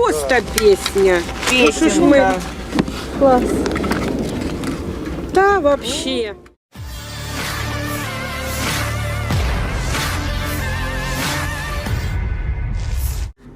просто песня. Ну что ж мы... Песенка. Класс. Да, вообще.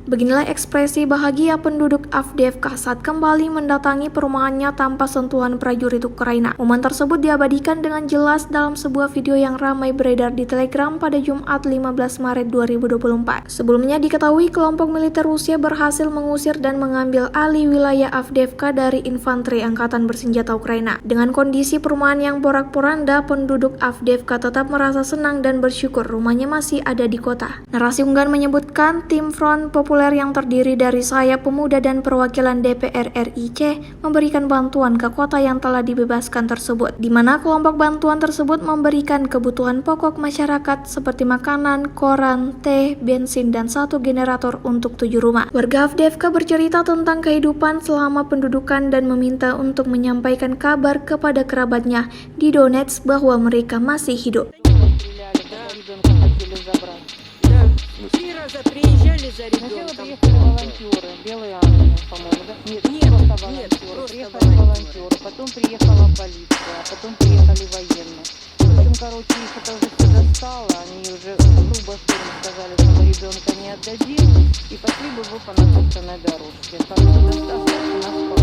Beginilah ekspresi bahagia penduduk Avdiivka saat kembali mendatangi perumahannya tanpa sentuhan prajurit Ukraina. Momen tersebut diabadikan dengan jelas dalam sebuah video yang ramai beredar di Telegram pada Jumat 15 Maret 2024. Sebelumnya diketahui kelompok militer Rusia berhasil mengusir dan mengambil alih wilayah Avdiivka dari infanteri angkatan bersenjata Ukraina. Dengan kondisi perumahan yang porak-poranda, penduduk Avdiivka tetap merasa senang dan bersyukur rumahnya masih ada di kota. Narasi unggahan menyebutkan tim Front Populer yang terdiri dari sayap pemuda dan perwakilan DPR RIC memberikan bantuan ke kota yang telah dibebaskan tersebut, di mana kelompok bantuan tersebut memberikan kebutuhan pokok masyarakat seperti makanan, koran, teh, bensin, dan 1 generator untuk 7 rumah. Warga Avdiivka bercerita tentang kehidupan selama pendudukan dan meminta untuk menyampaikan kabar kepada kerabatnya di Donetsk bahwa mereka masih hidup. Три раза приезжали за Сначала ребенком. приехали волонтеры, Белая армия, по-моему, да? Нет, просто волонтеры. Потом приехала полиция, потом приехали военные. В общем, короче, их это уже все достало. Они уже грубо сказали, что мы ребенка не отдадим, и пошли бы вы по натоптанной дорожке. Короче, достаточно нас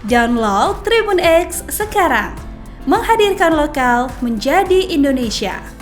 Download Tribun X sekarang, menghadirkan lokal menjadi Indonesia.